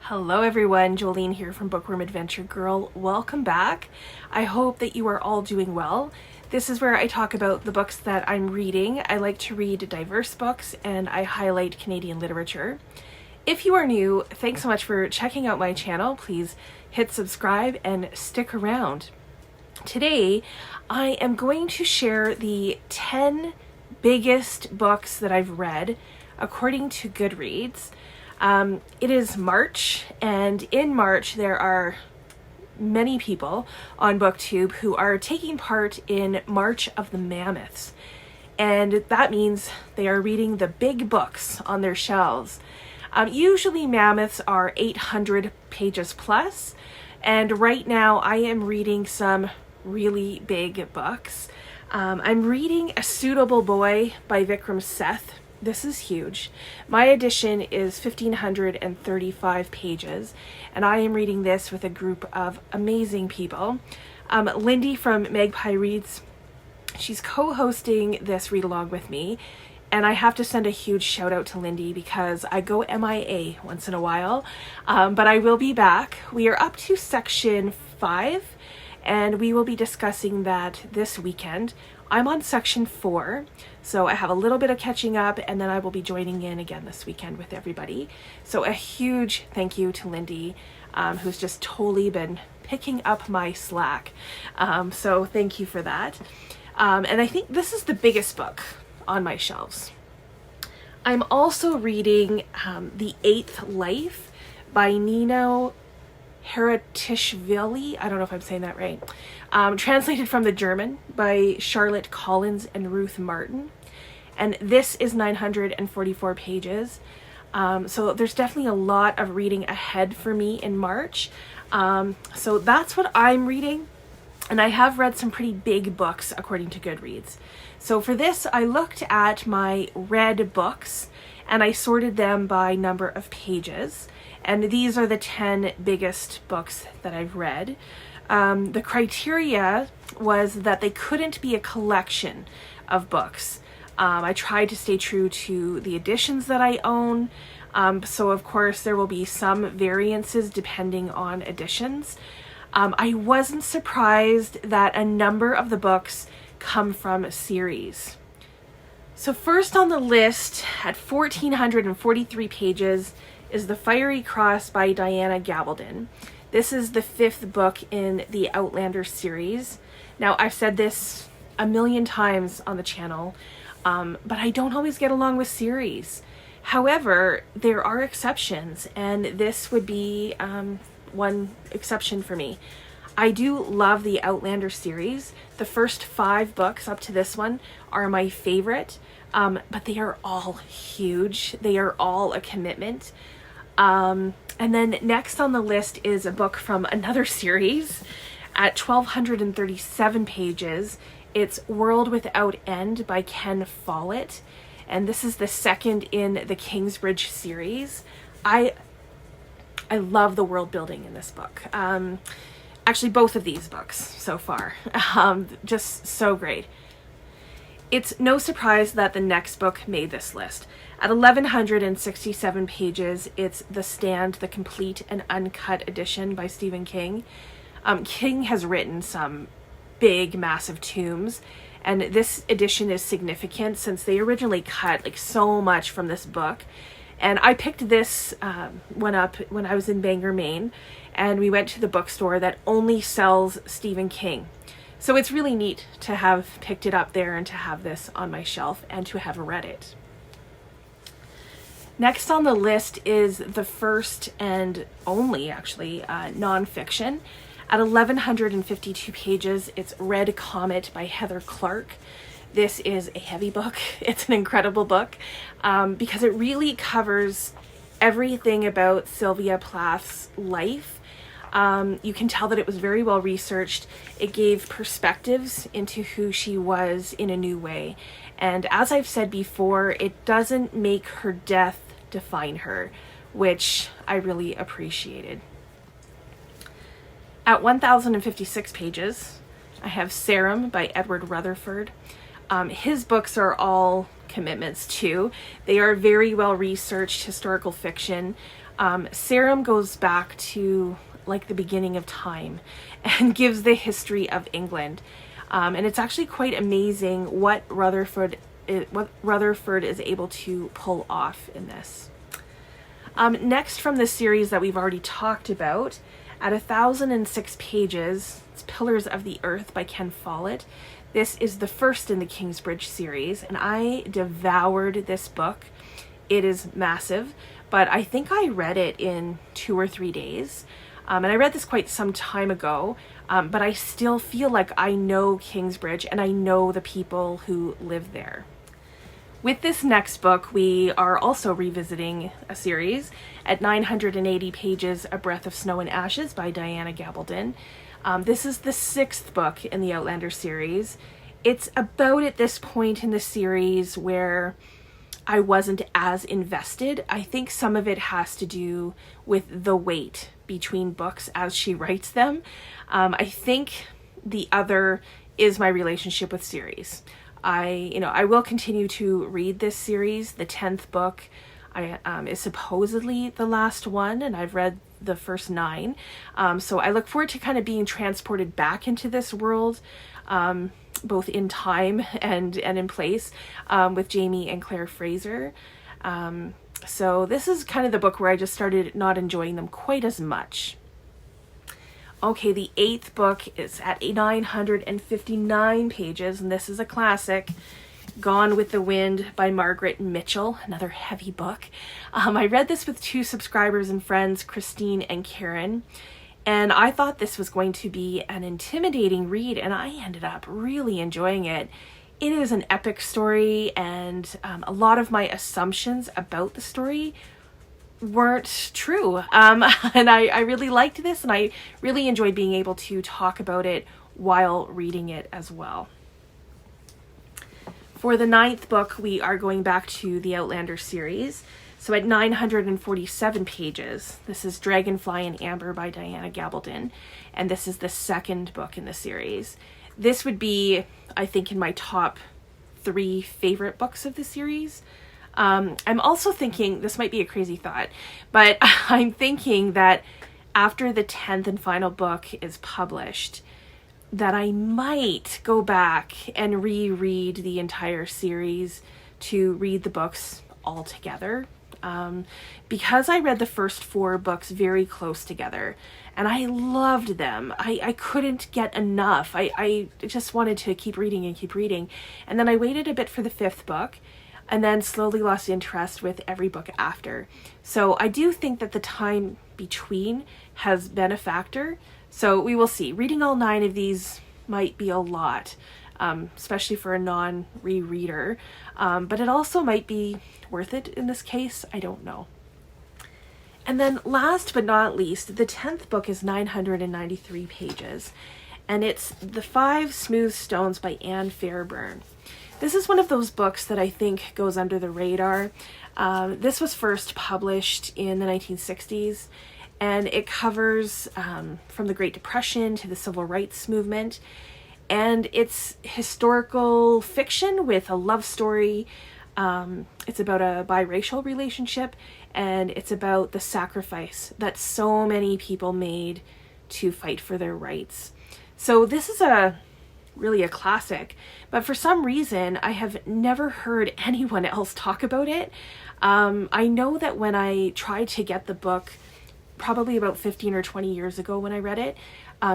Hello everyone, Jolene here from Bookworm Adventure Girl. Welcome back. I hope that you are all doing well. This is where I talk about the books that I'm reading. I like to read diverse books and I highlight Canadian literature. If you are new, thanks so much for checking out my channel. Please hit subscribe and stick around. Today, I am going to share the 10 biggest books that I've read according to Goodreads. It is March, and in March there are many people on BookTube who are taking part in March of the Mammoths. And that means they are reading the big books on their shelves. Usually Mammoths are 800 pages plus, and right now I am reading some really big books. I'm reading A Suitable Boy by Vikram Seth. This is huge. My edition is 1,535 pages, and I am reading this with a group of amazing people. Lindy from Magpie Reads, she's co-hosting this read-along with me, and I have to send a huge shout out to Lindy because I go MIA once in a while, but I will be back. We are up to section 5, and we will be discussing that this weekend. I'm on section 4, so I have a little bit of catching up, and then I will be joining in again this weekend with everybody. So a huge thank you to Lindy, who's just totally been picking up my slack. So thank you for that. And I think this is the biggest book on my shelves. I'm also reading The Eighth Life by Nino Haratischwili. I don't know if I'm saying that right. Translated from the German by Charlotte Collins and Ruth Martin. And this is 944 pages. So there's definitely a lot of reading ahead for me in March. So that's what I'm reading. And I have read some pretty big books according to Goodreads. So for this, I looked at my read books and I sorted them by number of pages. And these are the 10 biggest books that I've read. The criteria was that they couldn't be a collection of books. I tried to stay true to the editions that I own. So of course there will be some variances depending on editions. I wasn't surprised that a number of the books come from series. So first on the list at 1,443 pages is The Fiery Cross by Diana Gabaldon. This is the 5th book in the Outlander series. Now, I've said this a million times on the channel, but I don't always get along with series. However, there are exceptions, and this would be one exception for me. I do love the Outlander series. The first 5 books up to this one are my favorite, but they are all huge. They are all a commitment. And then next on the list is a book from another series at 1,237 pages. It's World Without End by Ken Follett. And this is the second in the Kingsbridge series. I love the world building in this book. Actually, both of these books so far. Just so great. It's no surprise that the next book made this list. At 1,167 pages, it's The Stand, the complete and uncut edition by Stephen King. King has written some big, massive tomes, and this edition is significant since they originally cut like so much from this book. And I picked this one up when I was in Bangor, Maine, and we went to the bookstore that only sells Stephen King. So it's really neat to have picked it up there and to have this on my shelf and to have read it. Next on the list is the first and only, actually, nonfiction. At 1,152 pages, it's Red Comet by Heather Clark. This is a heavy book. It's an incredible book because it really covers everything about Sylvia Plath's life. You can tell that it was very well researched. It gave perspectives into who she was in a new way. And as I've said before, it doesn't make her death define her, which I really appreciated. At 1,056 pages, I have Sarum by Edward Rutherfurd. His books are all commitments too. They are very well researched historical fiction. Sarum goes back to like the beginning of time and gives the history of England. And it's actually quite amazing what Rutherfurd is able to pull off in this. Next from the series that we've already talked about, at 1,006 pages, it's Pillars of the Earth by Ken Follett. This is the first in the Kingsbridge series, and I devoured this book. It is massive, but I think I read it in 2 or 3 days. And I read this quite some time ago, but I still feel like I know Kingsbridge and I know the people who live there. With this next book, we are also revisiting a series. At 980 pages, A Breath of Snow and Ashes by Diana Gabaldon. This is the 6th book in the Outlander series. It's about at this point in the series where I wasn't as invested. I think some of it has to do with the wait between books as she writes them. I think the other is my relationship with series. I will continue to read this series. The 10th book is supposedly the last one, and I've read the first 9. So I look forward to kind of being transported back into this world, both in time and in place, with Jamie and Claire Fraser. So this is kind of the book where I just started not enjoying them quite as much. Okay, the 8th book is at 959 pages, and this is a classic, Gone with the Wind by Margaret Mitchell, another heavy book. I read this with 2 subscribers and friends, Christine and Karen, and I thought this was going to be an intimidating read, and I ended up really enjoying it. It is an epic story, and a lot of my assumptions about the story weren't true. And I really liked this, and I really enjoyed being able to talk about it while reading it as well. For the 9th book, we are going back to the Outlander series. So at 947 pages, this is Dragonfly and Amber by Diana Gabaldon, and this is the 2nd book in the series. This would be, I think, in my top 3 favorite books of the series. I'm also thinking, this might be a crazy thought, but I'm thinking that after the 10th and final book is published, that I might go back and reread the entire series to read the books all together. Because I read the first 4 books very close together, and I loved them. I couldn't get enough. I just wanted to keep reading and keep reading. And then I waited a bit for the 5th book, and then slowly lost interest with every book after. So I do think that the time between has been a factor. So we will see. Reading all 9 of these might be a lot, especially for a non-rereader. But it also might be worth it in this case. I don't know. And then last but not least, the 10th book is 993 pages. And it's The 5 Smooth Stones by Anne Fairbairn. This is one of those books that I think goes under the radar. This was first published in the 1960s, and it covers from the Great Depression to the Civil Rights Movement. And it's historical fiction with a love story. It's about a biracial relationship, and it's about the sacrifice that so many people made to fight for their rights. So this is really a classic, but for some reason I have never heard anyone else talk about it. I know that when I tried to get the book, probably about 15 or 20 years ago when I read it,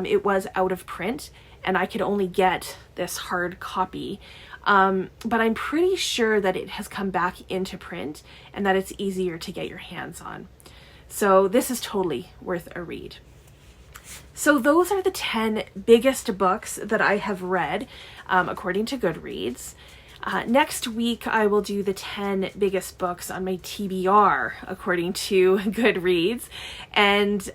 it was out of print, and I could only get this hard copy. But I'm pretty sure that it has come back into print and that it's easier to get your hands on. So this is totally worth a read. So those are the 10 biggest books that I have read, according to Goodreads. Next week, I will do the 10 biggest books on my TBR, according to Goodreads. And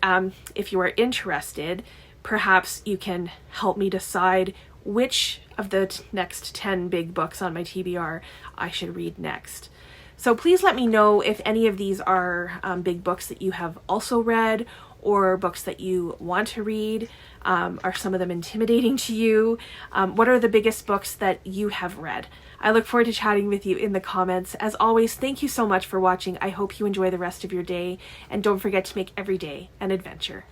if you are interested, perhaps you can help me decide which of the next 10 big books on my TBR I should read next. So please let me know if any of these are big books that you have also read, or books that you want to read. Are some of them intimidating to you? What are the biggest books that you have read? I look forward to chatting with you in the comments. As always, thank you so much for watching. I hope you enjoy the rest of your day, and don't forget to make every day an adventure.